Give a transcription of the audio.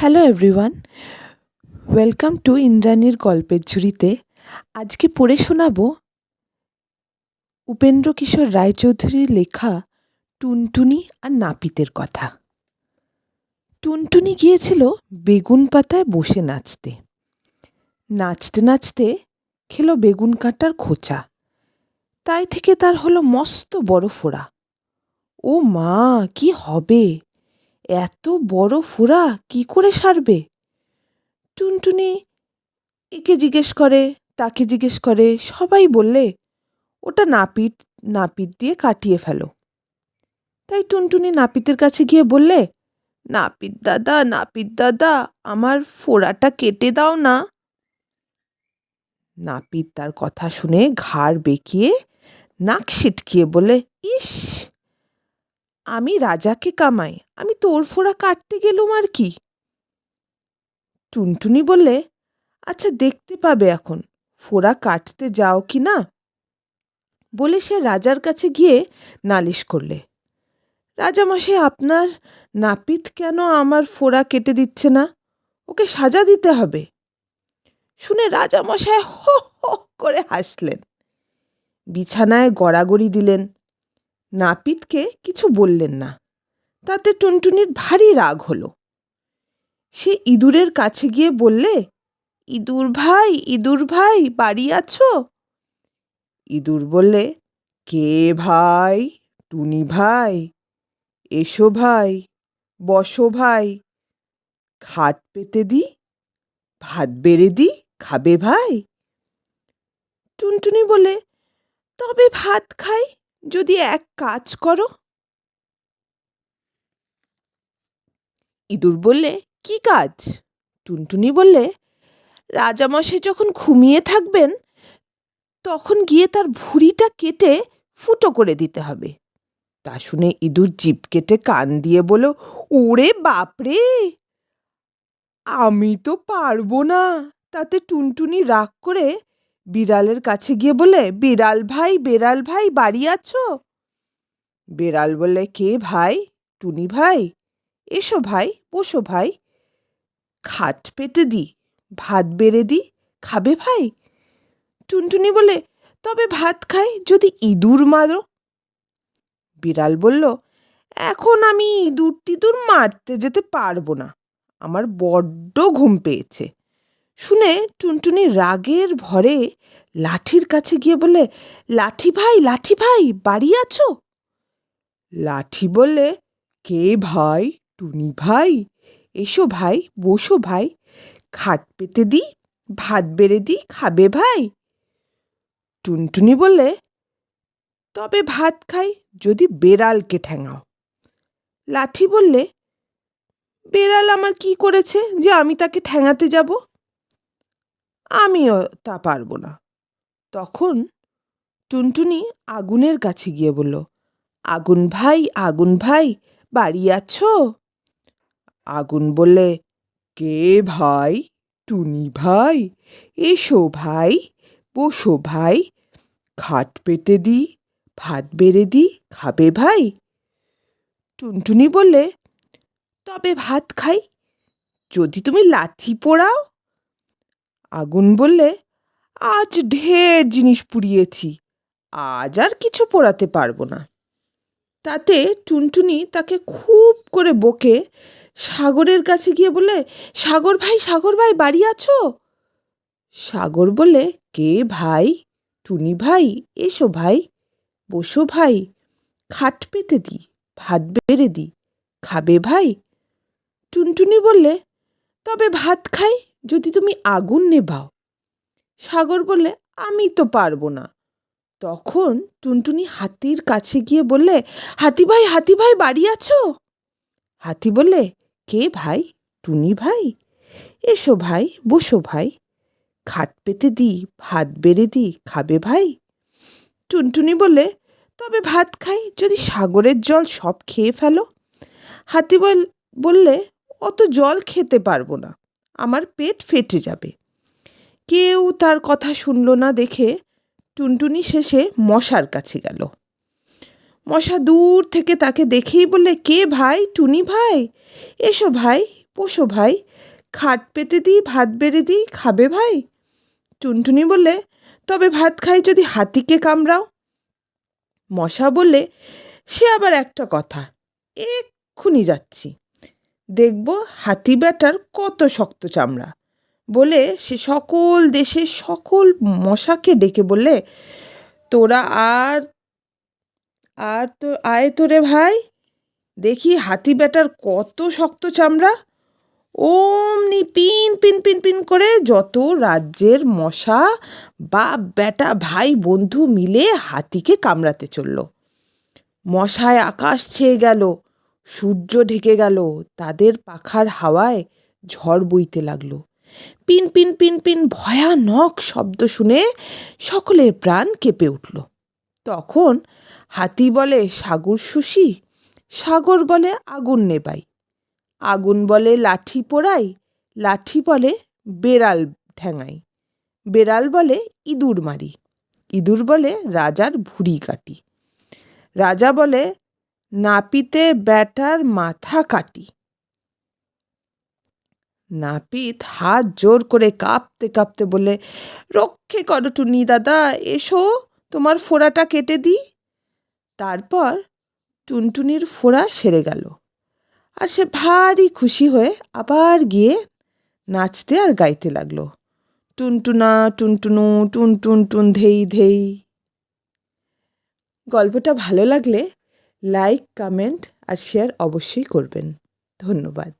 Hello everyone, welcome to ইন্দ্রাণীর গল্পের ঝুড়িতে। আজকে পড়ে শোনাব উপেন্দ্রকিশোর রায়চৌধুরীর লেখা টুনটুনি আর নাপিতের কথা। টুনটুনি গিয়েছিল বেগুন পাতায় বসে নাচতে। নাচতে নাচতে খেলো বেগুন কাঁটার খোঁচা। তাই থেকে তার হলো মস্ত বড় ফোড়া। ও মা, কি হবে! এত বড় ফোড়া কি করে সারবে? টুনটুনি একে জিজ্ঞেস করে, তাকে জিজ্ঞেস করে, সবাই বললে ওটা নাপিত নাপিত দিয়ে কাটিয়ে ফেলো। তাই টুনটুনি নাপিতের কাছে গিয়ে বললে, নাপিত দাদা, আমার ফোড়াটা কেটে দাও না। নাপিত তার কথা শুনে ঘাড় বেঁকিয়ে নাক সিটকিয়ে বলে, ইস, আমি রাজাকে কামাই, আমি তোর ফোড়া কাটতে গেলুম আর কি? টুনটুনি বললে, আচ্ছা, দেখতে পাবে এখন ফোড়া কাটতে যাও কি না। বলে সে রাজার কাছে গিয়ে নালিশ করলে, রাজামশাই, আপনার নাপিত কেন আমার ফোড়া কেটে দিচ্ছে না? ওকে সাজা দিতে হবে। শুনে রাজামশাই হো হো করে হাসলেন, বিছানায় গড়াগড়ি দিলেন। নাপিতকে কিছু বললেন না। তাতে টুনটুনির ভারী রাগ হলো। সে ইঁদুরের কাছে গিয়ে বললে, ইঁদুর ভাই, বাড়ি আছো? ইঁদুর বললে, কে ভাই? টুনি ভাই। এসো ভাই, বসো ভাই, খাট পেতে দি, ভাত বেড়ে দি, খাবে ভাই? টুনটুনি বলে, তবে ভাত খাই যদি এক কাজ করো। ইঁদুর বললে, কি কাজ? টুনটুনি বললে, রাজামশাই যখন ঘুমিয়ে থাকবেন তখন গিয়ে তার ভুঁড়িটা কেটে ফুটো করে দিতে হবে। তা শুনে ইঁদুর জিভ কেটে কান দিয়ে বলল, ওরে বাপরে, আমি তো পারবো না। তাতে টুনটুনি রাগ করে বিড়ালের কাছে গিয়ে বলে, বেড়াল ভাই, বাড়ি আছো? বেড়াল বললে, কে ভাই? টুনি ভাই। এসো ভাই, বসো ভাই, খাট পেতে দি, ভাত বেড়ে দি, খাবে ভাই? টুনটুনি বলে, তবে ভাত খাই যদি ইঁদুর মারো। বিড়াল বলল, এখন আমি ইঁদুর মারতে যেতে পারবো না, আমার বড্ড ঘুম পেয়েছে। শুনে টুনটুনি রাগের ভরে লাঠির কাছে গিয়ে বলে, লাঠি ভাই, বাড়ি আছো? লাঠি বললে, কে ভাই? টুনি ভাই। এসো ভাই, বসো ভাই, খাট পেতে দি, ভাত বেড়ে দি, খাবে ভাই? টুনটুনি বললে, তবে ভাত খাই যদি বেড়ালকে ঠ্যাঙাও। লাঠি বললে, বেড়াল আমার কি করেছে যে আমি তাকে ঠ্যাঙাতে যাব? আমিও তা পারবো না। তখন টুনটুনি আগুনের কাছে গিয়ে বলল, আগুন ভাই, বাড়ি আছো? আগুন বললে, কে ভাই? টুনি ভাই। এসো ভাই, বসো ভাই, খাট পেতে দি, ভাত বেড়ে দি, খাবে ভাই? টুনটুনি বললে, তবে ভাত খাই যদি তুমি লাঠি পোড়াও। আগুন বললে, আজ ঢের জিনিস পুড়িয়েছি, আজ আর কিছু পোড়াতে পারবো না। তাতে টুনটুনি তাকে খুব করে বকে সাগরের কাছে গিয়ে বলে, সাগর ভাই, বাড়ি আছো? সাগর বলে, কে ভাই? টুনি ভাই। এসো ভাই, বসো ভাই, খাট পেতে দি, ভাত বেড়ে দি, খাবে ভাই? টুনটুনি বললে, তবে ভাত খাই যদি তুমি আগুন নেভাও। সাগর বললে, আমি তো পারবো না। তখন টুনটুনি হাতির কাছে গিয়ে বললে, হাতি ভাই, বাড়ি আছো? হাতি বললে, কে ভাই? টুনি ভাই। এসো ভাই, বসো ভাই, খাট পেতে দি, ভাত বেড়ে দি, খাবে ভাই? টুনটুনি বললে, তবে ভাত খাই যদি সাগরের জল সব খেয়ে ফেলো। হাতি বললে, অত জল খেতে পারবো না, আমার পেট ফেটে যাবে। কেউ তার কথা শুনল না দেখে টুনটুনি শেষে মশার কাছে গেল। মশা দূর থেকে তাকে দেখেই বললে, কে ভাই? টুনি ভাই। এসো ভাই, বসো ভাই, খাট পেতে দিই, ভাত বেড়ে দিই, খাবে ভাই? টুনটুনি বললে, তবে ভাত খাই যদি হাতিকে কামড়াও। মশা বললে, সে আবার একটা কথা, এক্ষুনি যাচ্ছি, দেখব হাতি ব্যাটার কত শক্ত চামড়া। বলে সে সকল দেশের সকল মশাকে ডেকে বললে, তোরা আর আর তো আয় তোরে ভাই, দেখি হাতি ব্যাটার কত শক্ত চামড়া। অমনি পিন পিন পিন পিন করে যত রাজ্যের মশা বাপ বেটা ভাই বন্ধু মিলে হাতিকে কামড়াতে চলল। মশায় আকাশ ছেয়ে গেল, সূর্য ঢেকে গেল, তাদের পাখার হাওয়ায় ঝড় বইতে লাগলো। পিন পিন পিন পিন ভয়ানক শব্দ শুনে সকলের প্রাণ কেঁপে উঠল। তখন হাতি বলে সাগর শুষি, সাগর বলে আগুন নেবাই, আগুন বলে লাঠি পোড়াই, লাঠি বলে বেড়াল ঠ্যাঙাই, বেড়াল বলে ইঁদুর মারি, ইঁদুর বলে রাজার ভুঁড়ি কাটি, রাজা বলে নাপিতে ব্যাটার মাথা কাটি। নাপিত হাত জোর করে কাঁপতে কাঁপতে বলে, রক্ষে করো টুনি দাদা, এসো তোমার ফোঁড়াটা কেটে দিই। তারপর টুনটুনির ফোঁড়া সেরে গেল, আর সে ভারী খুশি হয়ে আবার গিয়ে নাচতে আর গাইতে লাগলো, টুনটুনা টুনটুনু টুন টুন টুন ধেই ধেই। গল্পটা ভালো লাগলে লাইক, কমেন্ট আর শেয়ার অবশ্যই করবেন। ধন্যবাদ।